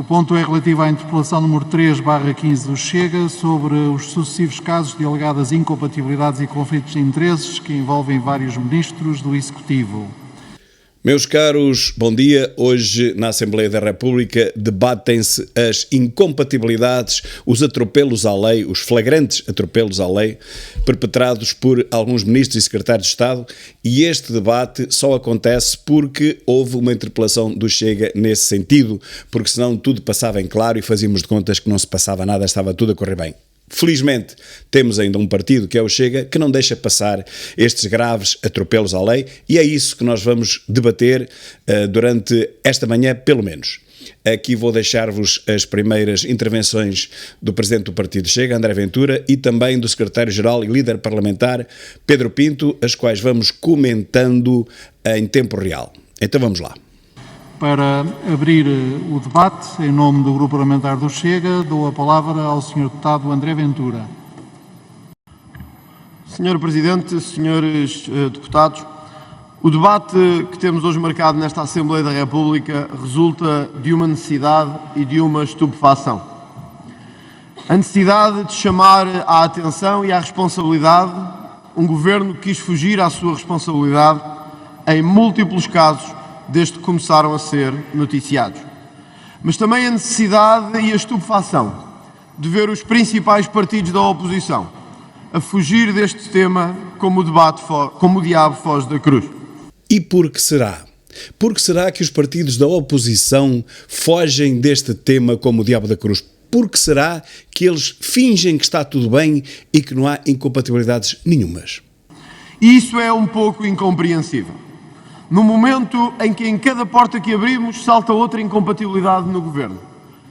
O ponto é relativo à interpelação número 3/15 do Chega sobre os sucessivos casos de alegadas incompatibilidades e conflitos de interesses que envolvem vários ministros do Executivo. Meus caros, bom dia. Hoje na Assembleia da República debatem-se as incompatibilidades, os atropelos à lei, os flagrantes atropelos à lei perpetrados por alguns ministros e secretários de Estado, e este debate só acontece porque houve uma interpelação do Chega nesse sentido, porque senão tudo passava em claro e fazíamos de contas que não se passava nada, estava tudo a correr bem. Felizmente, temos ainda um partido, que é o Chega, que não deixa passar estes graves atropelos à lei, e é isso que nós vamos debater durante esta manhã, pelo menos. Aqui vou deixar-vos as primeiras intervenções do Presidente do Partido Chega, André Ventura, e também do Secretário-Geral e líder parlamentar, Pedro Pinto, as quais vamos comentando em tempo real. Então vamos lá. Para abrir o debate, em nome do Grupo Parlamentar do Chega, dou a palavra ao Sr. Deputado André Ventura. Sr. Presidente, senhores deputados, o debate que temos hoje marcado nesta Assembleia da República resulta de uma necessidade e de uma estupefação. A necessidade de chamar à atenção e à responsabilidade um governo que quis fugir à sua responsabilidade em múltiplos casos desde que começaram a ser noticiados. Mas também a necessidade e a estupefação de ver os principais partidos da oposição a fugir deste tema como o diabo foge da cruz. E por que será? Por que será que os partidos da oposição fogem deste tema como o diabo da cruz? Por que será que eles fingem que está tudo bem e que não há incompatibilidades nenhumas? E isso é um pouco incompreensível. No momento em que em cada porta que abrimos salta outra incompatibilidade no governo,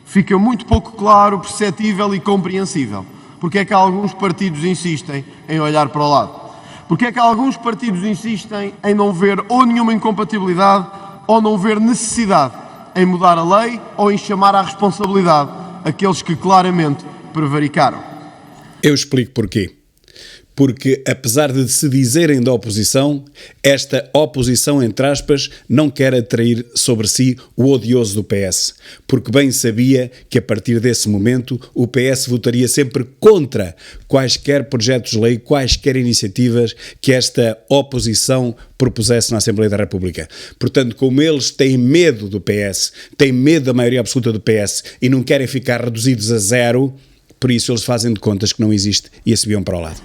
fica muito pouco claro, perceptível e compreensível porque é que alguns partidos insistem em olhar para o lado. Porque é que alguns partidos insistem em não ver ou nenhuma incompatibilidade ou não ver necessidade em mudar a lei ou em chamar à responsabilidade aqueles que claramente prevaricaram. Eu explico porquê. Porque, apesar de se dizerem da oposição, esta oposição, entre aspas, não quer atrair sobre si o odioso do PS, porque bem sabia que a partir desse momento o PS votaria sempre contra quaisquer projetos de lei, quaisquer iniciativas que esta oposição propusesse na Assembleia da República. Portanto, como eles têm medo do PS, têm medo da maioria absoluta do PS e não querem ficar reduzidos a zero, por isso eles fazem de contas que não existe e assobiam para o lado.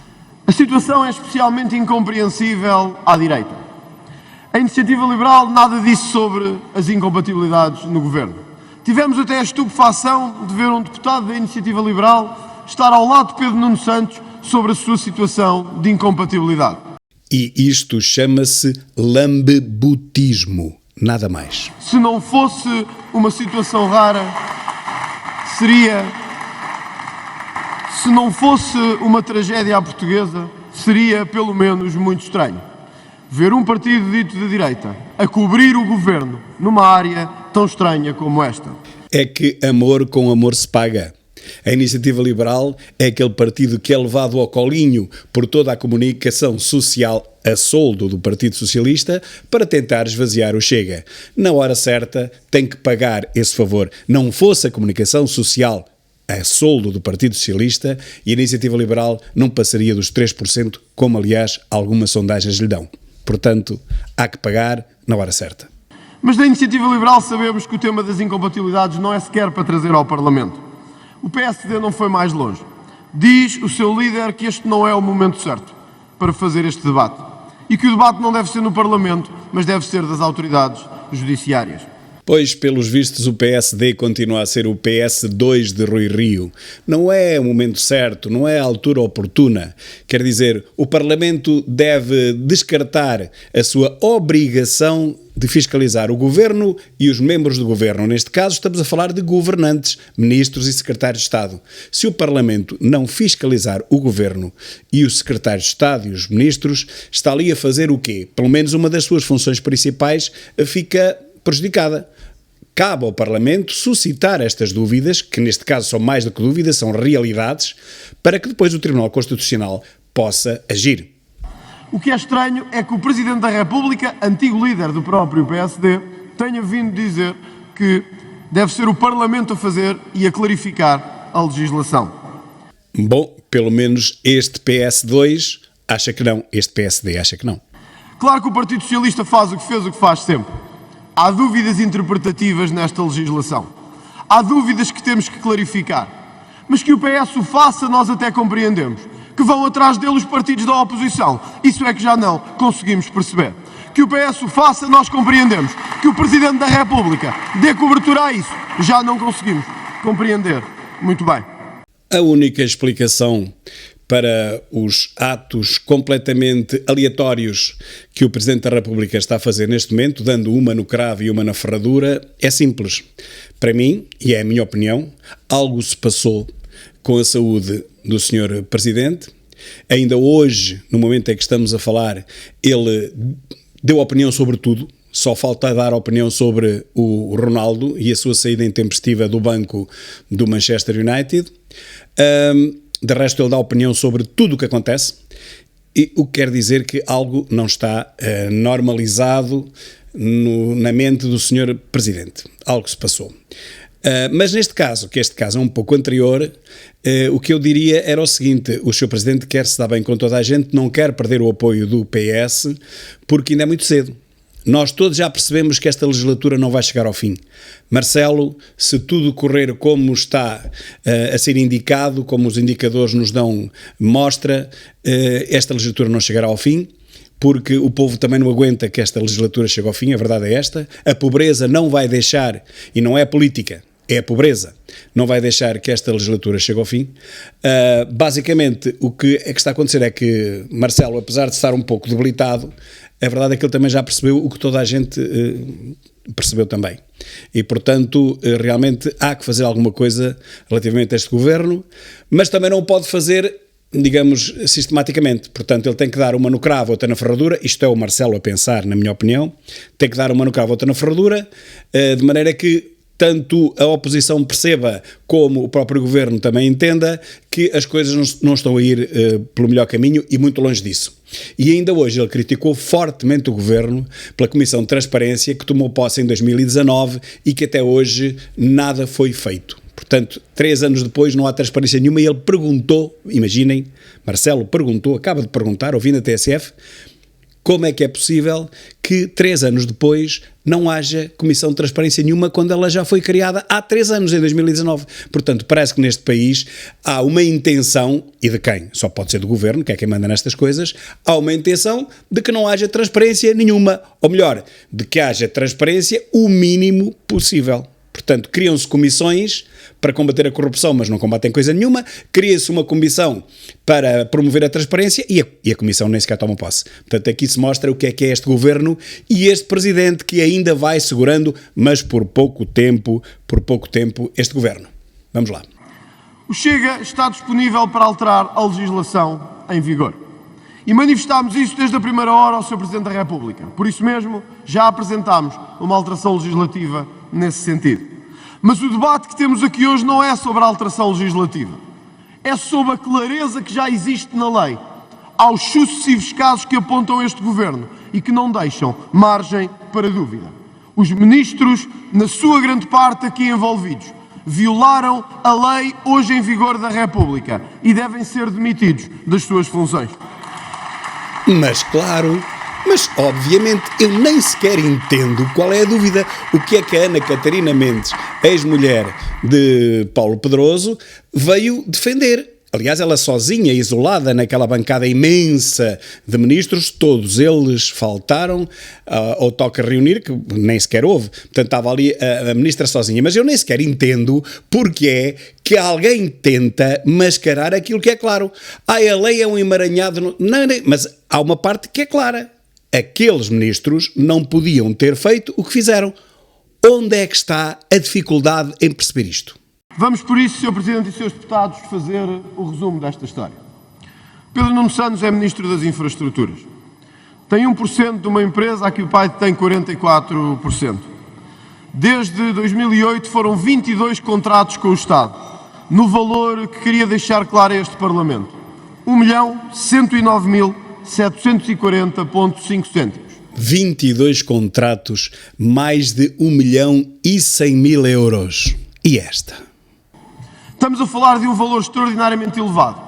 A situação é especialmente incompreensível à direita. A Iniciativa Liberal nada disse sobre as incompatibilidades no governo. Tivemos até a estupefação de ver um deputado da Iniciativa Liberal estar ao lado de Pedro Nuno Santos sobre a sua situação de incompatibilidade. E isto chama-se lambebutismo, nada mais. Se não fosse uma situação rara, se não fosse uma tragédia à portuguesa, seria pelo menos muito estranho ver um partido dito de direita a cobrir o governo numa área tão estranha como esta. É que amor com amor se paga. A Iniciativa Liberal é aquele partido que é levado ao colinho por toda a comunicação social a soldo do Partido Socialista para tentar esvaziar o Chega. Na hora certa tem que pagar esse favor. Não fosse a comunicação social a soldo do Partido Socialista e a Iniciativa Liberal não passaria dos 3%, como aliás algumas sondagens lhe dão. Portanto, há que pagar na hora certa. Mas da Iniciativa Liberal sabemos que o tema das incompatibilidades não é sequer para trazer ao Parlamento. O PSD não foi mais longe. Diz o seu líder que este não é o momento certo para fazer este debate e que o debate não deve ser no Parlamento, mas deve ser das autoridades judiciárias. Pois, pelos vistos, o PSD continua a ser o PS2 de Rui Rio. Não é o momento certo, não é a altura oportuna. Quer dizer, o Parlamento deve descartar a sua obrigação de fiscalizar o Governo e os membros do Governo. Neste caso, estamos a falar de governantes, ministros e secretários de Estado. Se o Parlamento não fiscalizar o Governo e os secretários de Estado e os ministros, está ali a fazer o quê? Pelo menos uma das suas funções principais fica prejudicada. Cabe ao Parlamento suscitar estas dúvidas, que neste caso são mais do que dúvidas, são realidades, para que depois o Tribunal Constitucional possa agir. O que é estranho é que o Presidente da República, antigo líder do próprio PSD, tenha vindo dizer que Deve ser o Parlamento a fazer e a clarificar a legislação. Bom, pelo menos este PS2 acha que não, este PSD acha que não. Claro que o Partido Socialista faz o que fez, o que faz sempre. Há dúvidas interpretativas nesta legislação. Há dúvidas que temos que clarificar. Mas que o PS o faça, nós até compreendemos. Que vão atrás dele os partidos da oposição, isso é que já não conseguimos perceber. Que o PS o faça, nós compreendemos. Que o Presidente da República dê cobertura a isso, já não conseguimos compreender. Muito bem. A única explicação para os atos completamente aleatórios que o Presidente da República está a fazer neste momento, dando uma no cravo e uma na ferradura, é simples. Para mim, e é a minha opinião, algo se passou com a saúde do Sr. Presidente. Ainda hoje, no momento em que estamos a falar, ele deu opinião sobre tudo, só falta dar opinião sobre o Ronaldo e a sua saída intempestiva do banco do Manchester United. De resto, ele dá opinião sobre tudo o que acontece, e o que quer dizer que algo não está normalizado na mente do Sr. Presidente. Algo se passou. Mas neste caso, que este caso é um pouco anterior, o que eu diria era o seguinte: o Sr. Presidente quer se dar bem com toda a gente, não quer perder o apoio do PS, porque ainda é muito cedo. Nós todos já percebemos que esta legislatura não vai chegar ao fim. Marcelo, se tudo correr como está a ser indicado, como os indicadores nos dão mostra, esta legislatura não chegará ao fim, porque o povo também não aguenta que esta legislatura chegue ao fim, a verdade é esta. A pobreza não vai deixar, e não é a política, é a pobreza, não vai deixar que esta legislatura chegue ao fim. Basicamente, o que é que está a acontecer é que Marcelo, apesar de estar um pouco debilitado, a verdade é que ele também já percebeu o que toda a gente percebeu também. E, portanto, realmente há que fazer alguma coisa relativamente a este governo, mas também não o pode fazer, digamos, sistematicamente. Portanto, ele tem que dar uma no cravo, outra na ferradura. Isto é o Marcelo a pensar, na minha opinião. Tem que dar uma no cravo, outra na ferradura, de maneira que tanto a oposição perceba como o próprio governo também entenda que as coisas não estão a ir pelo melhor caminho, e muito longe disso. E ainda hoje ele criticou fortemente o governo pela Comissão de Transparência que tomou posse em 2019 e que até hoje nada foi feito. Portanto, 3 anos depois não há transparência nenhuma, e ele perguntou, imaginem, Marcelo perguntou, acaba de perguntar, ouvindo a TSF, como é que é possível que 3 anos depois não haja Comissão de Transparência nenhuma quando ela já foi criada há 3 anos, em 2019. Portanto, parece que neste país há uma intenção, e de quem? Só pode ser do governo, que é quem manda nestas coisas, há uma intenção de que não haja transparência nenhuma, ou melhor, de que haja transparência o mínimo possível. Portanto, criam-se comissões para combater a corrupção, mas não combatem coisa nenhuma. Cria-se uma comissão para promover a transparência e a comissão nem sequer toma posse. Portanto, aqui se mostra o que é este governo e este presidente que ainda vai segurando, mas por pouco tempo, este governo. Vamos lá. O Chega está disponível para alterar a legislação em vigor. E manifestámos isso desde a primeira hora ao Sr. Presidente da República. Por isso mesmo, já apresentámos uma alteração legislativa nesse sentido. Mas o debate que temos aqui hoje não é sobre a alteração legislativa. É sobre a clareza que já existe na lei aos sucessivos casos que apontam este governo e que não deixam margem para dúvida. Os ministros, na sua grande parte aqui envolvidos, violaram a lei hoje em vigor da República e devem ser demitidos das suas funções. Mas claro, mas obviamente eu nem sequer entendo qual é a dúvida. O que é que a Ana Catarina Mendes, ex-mulher de Paulo Pedroso, veio defender? Aliás, ela sozinha, isolada naquela bancada imensa de ministros, todos eles faltaram ao toque a reunir, que nem sequer houve. Portanto, estava ali a ministra sozinha. Mas eu nem sequer entendo porque é que alguém tenta mascarar aquilo que é claro. A lei é um emaranhado... Não, mas há uma parte que é clara. Aqueles ministros não podiam ter feito o que fizeram. Onde é que está a dificuldade em perceber isto? Vamos, por isso, Sr. Presidente e Srs. Deputados, fazer o resumo desta história. Pedro Nuno Santos é Ministro das Infraestruturas. Tem 1% de uma empresa a que o pai tem 44%. Desde 2008 foram 22 contratos com o Estado, no valor que queria deixar claro a este Parlamento. 1.109.740,5 cêntimos. 22 contratos, mais de 1.100.000 euros. E esta? Estamos a falar de um valor extraordinariamente elevado,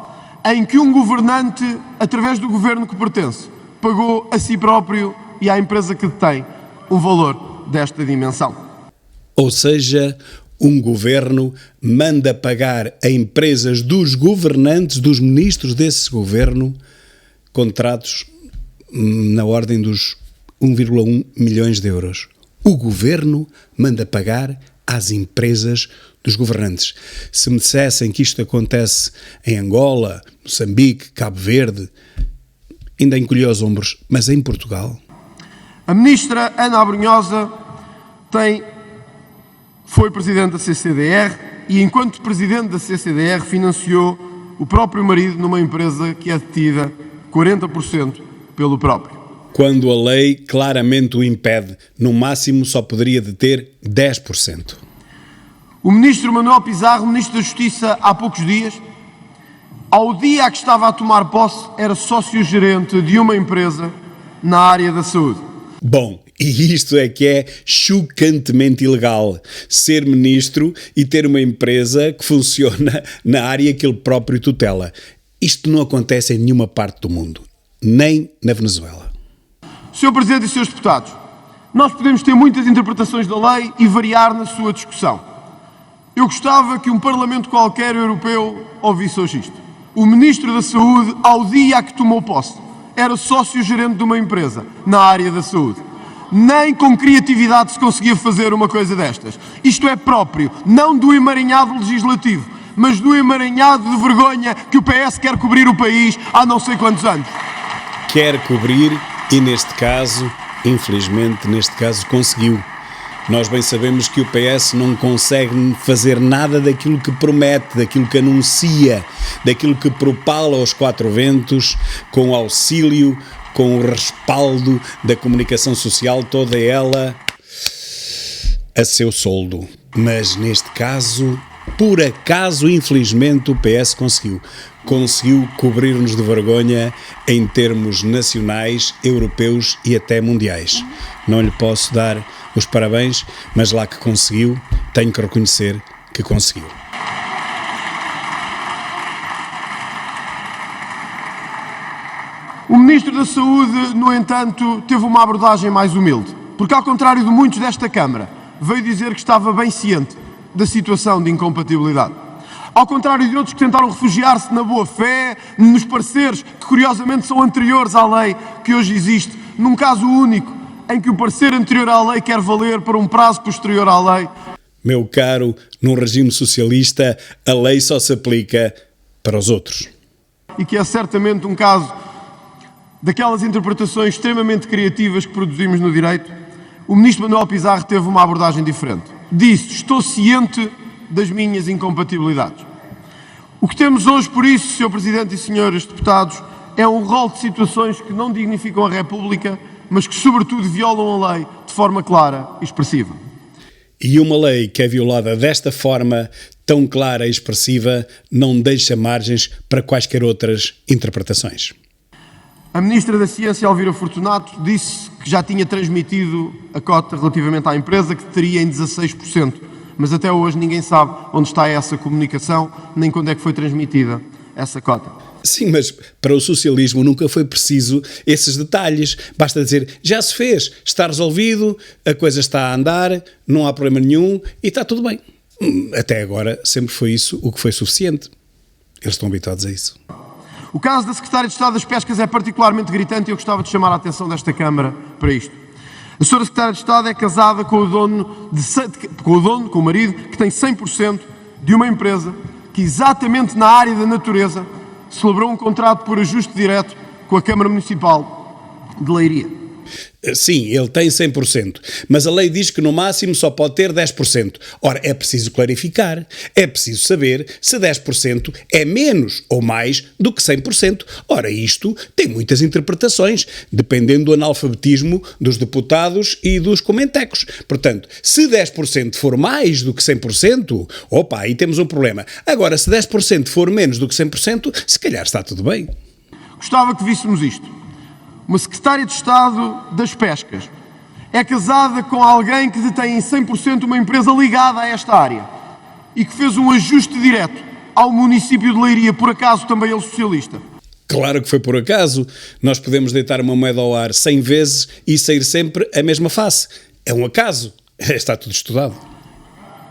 em que um governante, através do governo que pertence, pagou a si próprio e à empresa que detém um valor desta dimensão. Ou seja, um governo manda pagar a empresas dos governantes, dos ministros desse governo, contratos na ordem dos 1,1 milhões de euros. O governo manda pagar às empresas dos governantes. Se me dissessem que isto acontece em Angola, Moçambique, Cabo Verde, ainda encolhia os ombros, mas em Portugal? A ministra Ana Abrunhosa foi presidente da CCDR e, enquanto presidente da CCDR, financiou o próprio marido numa empresa que é detida 40% pelo próprio. Quando a lei claramente o impede, no máximo só poderia deter 10%. O ministro Manuel Pizarro, ministro da Justiça, há poucos dias, ao dia a que estava a tomar posse, era sócio-gerente de uma empresa na área da saúde. Bom, e isto é que é chocantemente ilegal. Ser ministro e ter uma empresa que funciona na área que ele próprio tutela. Isto não acontece em nenhuma parte do mundo, nem na Venezuela. Sr. Presidente e Srs. Deputados, nós podemos ter muitas interpretações da lei e variar na sua discussão. Eu gostava que um Parlamento qualquer europeu ouvisse hoje isto. O Ministro da Saúde, ao dia a que tomou posse, era sócio-gerente de uma empresa na área da saúde. Nem com criatividade se conseguia fazer uma coisa destas. Isto é próprio, não do emaranhado legislativo, mas do emaranhado de vergonha que o PS quer cobrir o país há não sei quantos anos. Quer cobrir e, neste caso, infelizmente, conseguiu. Nós bem sabemos que o PS não consegue fazer nada daquilo que promete, daquilo que anuncia, daquilo que propala aos quatro ventos, com o auxílio, com o respaldo da comunicação social, toda ela a seu soldo. Mas neste caso, por acaso, infelizmente, o PS conseguiu cobrir-nos de vergonha em termos nacionais, europeus e até mundiais. Não lhe posso dar os parabéns, mas lá que conseguiu, tenho que reconhecer que conseguiu. O Ministro da Saúde, no entanto, teve uma abordagem mais humilde, porque, ao contrário de muitos desta Câmara, veio dizer que estava bem ciente da situação de incompatibilidade. Ao contrário de outros que tentaram refugiar-se na boa-fé, nos pareceres que, curiosamente, são anteriores à lei que hoje existe, num caso único, em que o parecer anterior à lei quer valer para um prazo posterior à lei. Meu caro, num regime socialista, a lei só se aplica para os outros. E que é certamente um caso daquelas interpretações extremamente criativas que produzimos no direito. O ministro Manuel Pizarro teve uma abordagem diferente. Disse: estou ciente das minhas incompatibilidades. O que temos hoje, por isso, Sr. Presidente e Srs. Deputados, é um rol de situações que não dignificam a República, mas que, sobretudo, violam a lei de forma clara e expressiva. E uma lei que é violada desta forma, tão clara e expressiva, não deixa margens para quaisquer outras interpretações. A Ministra da Ciência, Elvira Fortunato, disse que já tinha transmitido a cota relativamente à empresa, que teria em 16%. Mas até hoje ninguém sabe onde está essa comunicação, nem quando é que foi transmitida essa cota. Sim, mas para o socialismo nunca foi preciso esses detalhes. Basta dizer, já se fez, está resolvido, a coisa está a andar, não há problema nenhum e está tudo bem. Até agora sempre foi isso o que foi suficiente. Eles estão habituados a isso. O caso da Secretária de Estado das Pescas é particularmente gritante e eu gostava de chamar a atenção desta Câmara para isto. A Sra. Secretária de Estado é casada com o marido, que tem 100% de uma empresa que, exatamente na área da natureza, celebrou um contrato por ajuste direto com a Câmara Municipal de Leiria. Sim, ele tem 100%, mas a lei diz que no máximo só pode ter 10%. Ora, é preciso clarificar, é preciso saber se 10% é menos ou mais do que 100%. Ora, isto tem muitas interpretações, dependendo do analfabetismo dos deputados e dos comentecos. Portanto, se 10% for mais do que 100%, opa, aí temos um problema. Agora, se 10% for menos do que 100%, se calhar está tudo bem. Gostava que víssemos isto. uma secretária de Estado das Pescas, é casada com alguém que detém em 100% uma empresa ligada a esta área e que fez um ajuste direto ao município de Leiria, por acaso também ele socialista? Claro que foi por acaso. Nós podemos deitar uma moeda ao ar 100 vezes e sair sempre a mesma face. É um acaso. Está tudo estudado.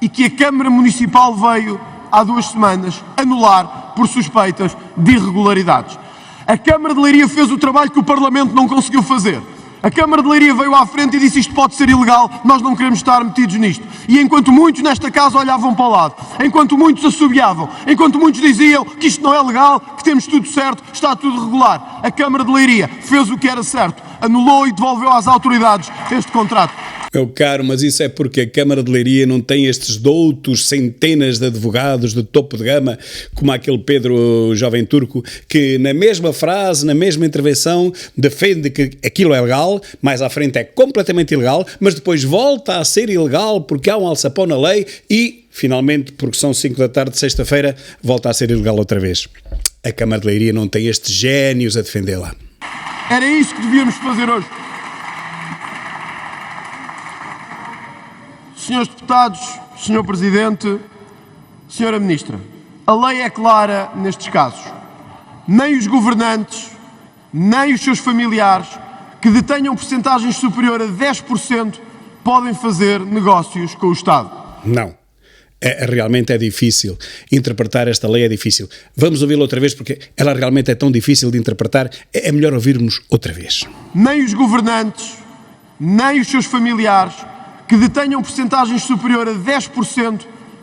E que a Câmara Municipal veio, há 2 semanas, anular por suspeitas de irregularidades. A Câmara de Leiria fez o trabalho que o Parlamento não conseguiu fazer. A Câmara de Leiria veio à frente e disse: isto pode ser ilegal, nós não queremos estar metidos nisto. E enquanto muitos nesta casa olhavam para o lado, enquanto muitos assobiavam, enquanto muitos diziam que isto não é legal, que temos tudo certo, está tudo regular, a Câmara de Leiria fez o que era certo, anulou e devolveu às autoridades este contrato. Meu caro, mas isso é porque a Câmara de Leiria não tem estes doutos centenas de advogados de topo de gama, como aquele Pedro Jovem Turco, que na mesma frase, na mesma intervenção, defende que aquilo é legal, mais à frente é completamente ilegal, mas depois volta a ser ilegal porque há um alçapão na lei e, finalmente, porque são 5 da tarde de sexta-feira, volta a ser ilegal outra vez. A Câmara de Leiria não tem estes génios a defendê-la. Era isso que devíamos fazer hoje. Senhores deputados, Senhor Presidente, Senhora Ministra, a lei é clara nestes casos. Nem os governantes, nem os seus familiares que detenham percentagens superior a 10% podem fazer negócios com o Estado. Não. Realmente é difícil. Interpretar esta lei é difícil. Vamos ouvi-la outra vez porque ela realmente é tão difícil de interpretar. É melhor ouvirmos outra vez. Nem os governantes, nem os seus familiares que detenham percentagens superior a 10%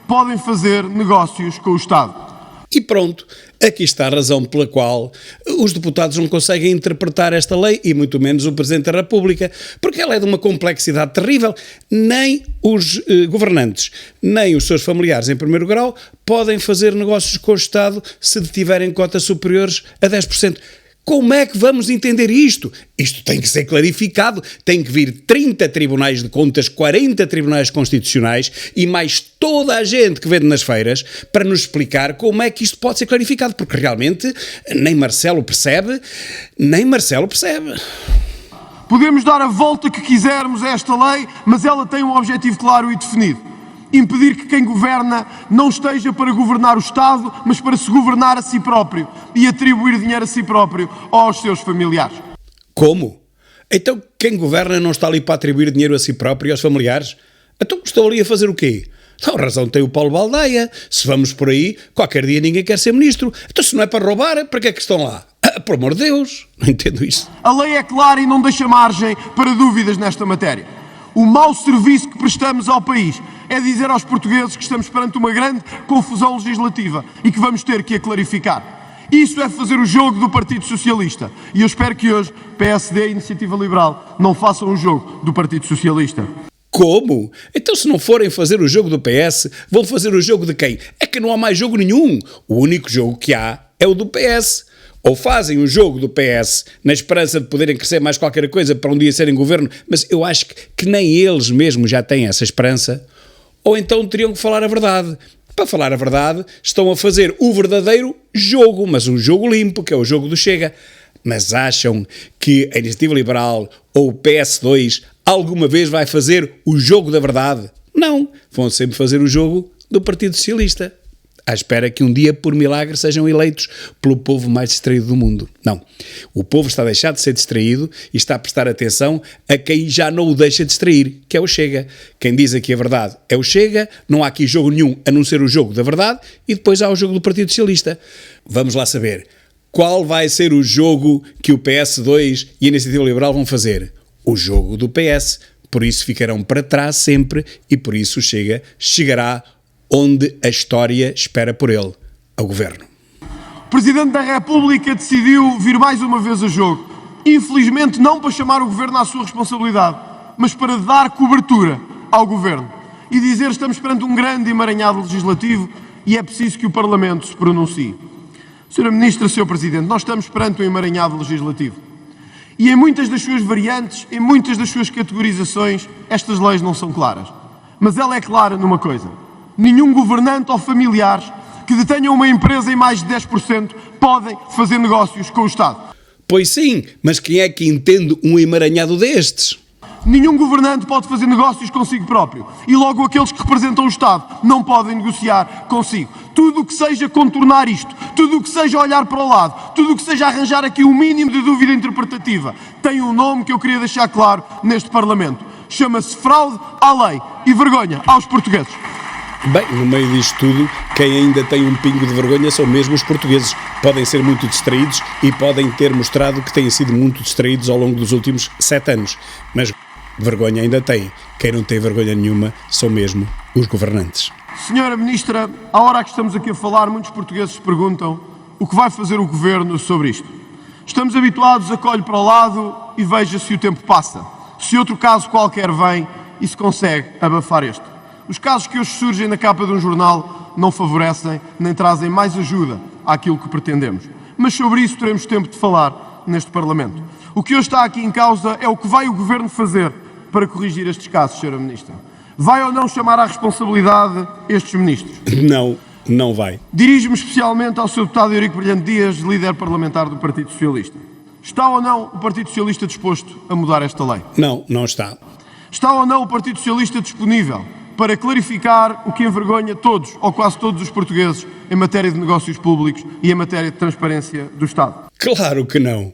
podem fazer negócios com o Estado. E pronto, aqui está a razão pela qual os deputados não conseguem interpretar esta lei e muito menos o Presidente da República, porque ela é de uma complexidade terrível. Nem os governantes, nem os seus familiares em primeiro grau podem fazer negócios com o Estado se detiverem cotas superiores a 10%. Como é que vamos entender isto? Isto tem que ser clarificado, tem que vir 30 tribunais de contas, 40 tribunais constitucionais e mais toda a gente que vende nas feiras para nos explicar como é que isto pode ser clarificado, porque realmente nem Marcelo percebe, nem Marcelo percebe. Podemos dar a volta que quisermos a esta lei, mas ela tem um objetivo claro e definido. Impedir que quem governa não esteja para governar o Estado, mas para se governar a si próprio e atribuir dinheiro a si próprio ou aos seus familiares. Como? Então quem governa não está ali para atribuir dinheiro a si próprio e aos familiares? Então estão ali a fazer o quê? Então razão tem o Paulo Baldaia. Se vamos por aí, qualquer dia ninguém quer ser ministro. Então se não é para roubar, para que é que estão lá? Por amor de Deus, não entendo isso. A lei é clara e não deixa margem para dúvidas nesta matéria. O mau serviço que prestamos ao país é dizer aos portugueses que estamos perante uma grande confusão legislativa e que vamos ter que a clarificar. Isso é fazer o jogo do Partido Socialista. E eu espero que hoje PSD e Iniciativa Liberal não façam o jogo do Partido Socialista. Como? Então se não forem fazer o jogo do PS, vão fazer o jogo de quem? É que não há mais jogo nenhum. O único jogo que há é o do PS. Ou fazem o jogo do PS na esperança de poderem crescer mais qualquer coisa para um dia serem governo, mas eu acho que nem eles mesmos já têm essa esperança, ou então teriam que falar a verdade. Para falar a verdade, estão a fazer o verdadeiro jogo, mas um jogo limpo, que é o jogo do Chega. Mas acham que a Iniciativa Liberal ou o PS2 alguma vez vai fazer o jogo da verdade? Não, vão sempre fazer o jogo do Partido Socialista. À espera que um dia, por milagre, sejam eleitos pelo povo mais distraído do mundo. Não. O povo está a deixar de ser distraído e está a prestar atenção a quem já não o deixa distrair, que é o Chega. Quem diz aqui a verdade é o Chega, não há aqui jogo nenhum a não ser o jogo da verdade e depois há o jogo do Partido Socialista. Vamos lá saber. Qual vai ser o jogo que o PS2 e a Iniciativa Liberal vão fazer? O jogo do PS. Por isso ficarão para trás sempre e por isso o Chega chegará onde a história espera por ele, ao governo. O Presidente da República decidiu vir mais uma vez a jogo. Infelizmente não para chamar o governo à sua responsabilidade, mas para dar cobertura ao governo e dizer que estamos perante um grande emaranhado legislativo e é preciso que o Parlamento se pronuncie. Sra. Ministra, Sr. Presidente, nós estamos perante um emaranhado legislativo. E em muitas das suas variantes, em muitas das suas categorizações, estas leis não são claras. Mas ela é clara numa coisa. Nenhum governante ou familiares que detenham uma empresa em mais de 10% podem fazer negócios com o Estado. Pois sim, mas quem é que entende um emaranhado destes? Nenhum governante pode fazer negócios consigo próprio e logo aqueles que representam o Estado não podem negociar consigo. Tudo o que seja contornar isto, tudo o que seja olhar para o lado, tudo o que seja arranjar aqui um mínimo de dúvida interpretativa, tem um nome que eu queria deixar claro neste Parlamento. Chama-se fraude à lei e vergonha aos portugueses. Bem, no meio disto tudo, quem ainda tem um pingo de vergonha são mesmo os portugueses. Podem ser muito distraídos e podem ter mostrado que têm sido muito distraídos ao longo dos últimos 7 anos. Mas vergonha ainda têm. Quem não tem vergonha nenhuma são mesmo os governantes. Senhora Ministra, à hora que estamos aqui a falar, muitos portugueses se perguntam o que vai fazer o Governo sobre isto. Estamos habituados a colhe para o lado e veja se o tempo passa. Se outro caso qualquer vem e se consegue abafar este. Os casos que hoje surgem na capa de um jornal não favorecem nem trazem mais ajuda àquilo que pretendemos. Mas sobre isso teremos tempo de falar neste Parlamento. O que hoje está aqui em causa é o que vai o Governo fazer para corrigir estes casos, Sra. Ministra. Vai ou não chamar à responsabilidade estes ministros? Não vai. Dirijo-me especialmente ao Sr. Deputado Eurico Brilhante Dias, líder parlamentar do Partido Socialista. Está ou não o Partido Socialista disposto a mudar esta lei? Não está. Está ou não o Partido Socialista disponível para clarificar o que envergonha todos, ou quase todos os portugueses, em matéria de negócios públicos e em matéria de transparência do Estado? Claro que não.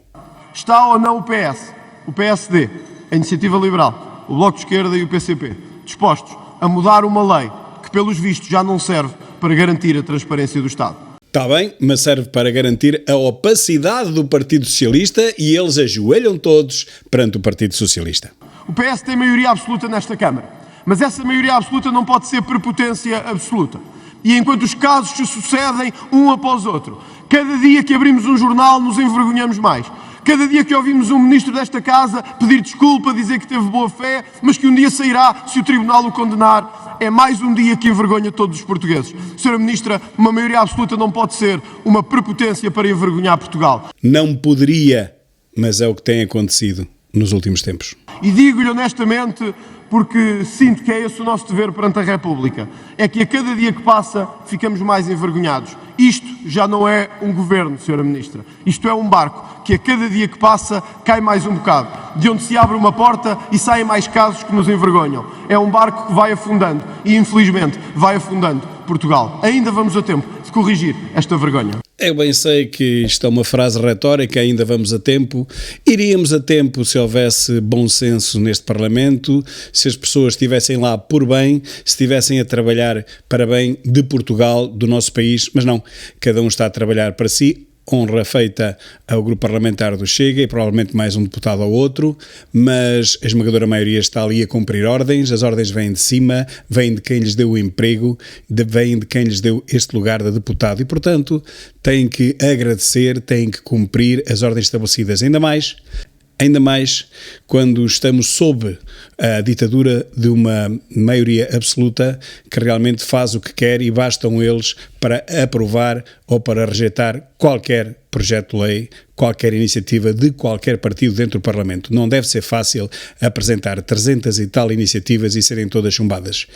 Está ou não o PS, o PSD, a Iniciativa Liberal, o Bloco de Esquerda e o PCP dispostos a mudar uma lei que, pelos vistos, já não serve para garantir a transparência do Estado? Está bem, mas serve para garantir a opacidade do Partido Socialista e eles ajoelham todos perante o Partido Socialista. O PS tem maioria absoluta nesta Câmara, mas essa maioria absoluta não pode ser prepotência absoluta. E enquanto os casos se sucedem um após outro, cada dia que abrimos um jornal nos envergonhamos mais. Cada dia que ouvimos um ministro desta casa pedir desculpa, dizer que teve boa fé, mas que um dia sairá se o Tribunal o condenar, é mais um dia que envergonha todos os portugueses. Sra. Ministra, uma maioria absoluta não pode ser uma prepotência para envergonhar Portugal. Não poderia, mas é o que tem acontecido nos últimos tempos. E digo-lhe honestamente, porque sinto que é esse o nosso dever perante a República, é que a cada dia que passa ficamos mais envergonhados. Isto já não é um governo, Sra. Ministra. Isto é um barco que a cada dia que passa cai mais um bocado, de onde se abre uma porta e saem mais casos que nos envergonham. É um barco que vai afundando e, infelizmente, vai afundando Portugal. Ainda vamos a tempo de corrigir esta vergonha. Eu bem sei que isto é uma frase retórica, ainda vamos a tempo. Iríamos a tempo se houvesse bom senso neste Parlamento, se as pessoas estivessem lá por bem, se estivessem a trabalhar para bem de Portugal, do nosso país, mas não, cada um está a trabalhar para si. Honra feita ao grupo parlamentar do Chega e provavelmente mais um deputado ou outro, mas a esmagadora maioria está ali a cumprir ordens, as ordens vêm de cima, vêm de quem lhes deu o emprego, vêm de quem lhes deu este lugar de deputado e, portanto, têm que agradecer, têm que cumprir as ordens estabelecidas, ainda mais quando estamos sob a ditadura de uma maioria absoluta que realmente faz o que quer e bastam eles para aprovar ou para rejeitar qualquer projeto de lei, qualquer iniciativa de qualquer partido dentro do Parlamento. Não deve ser fácil apresentar 300 e tal iniciativas e serem todas chumbadas.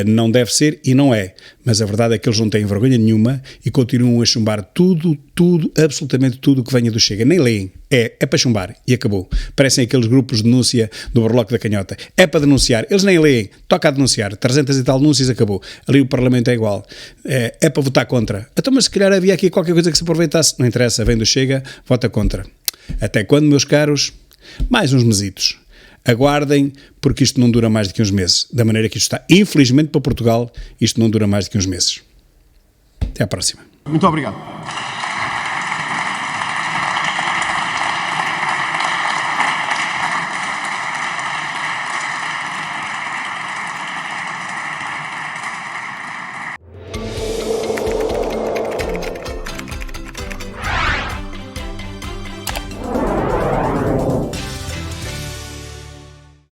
Não deve ser e não é, mas a verdade é que eles não têm vergonha nenhuma e continuam a chumbar tudo, absolutamente tudo que venha do Chega. Nem leem. É para chumbar e acabou. Parecem aqueles grupos de denúncia do Barloco da Canhota. É para denunciar. Eles nem leem. Toca a denunciar. 300 e tal denúncias, acabou. Ali o Parlamento é igual. É para votar contra. Então, mas se calhar havia aqui qualquer coisa que se aproveitasse. Não interessa, vem do Chega, vota contra. Até quando, meus caros? Mais uns mesitos. Aguardem, porque isto não dura mais do que uns meses. Da maneira que isto está. Infelizmente para Portugal, isto não dura mais do que uns meses. Até à próxima. Muito obrigado.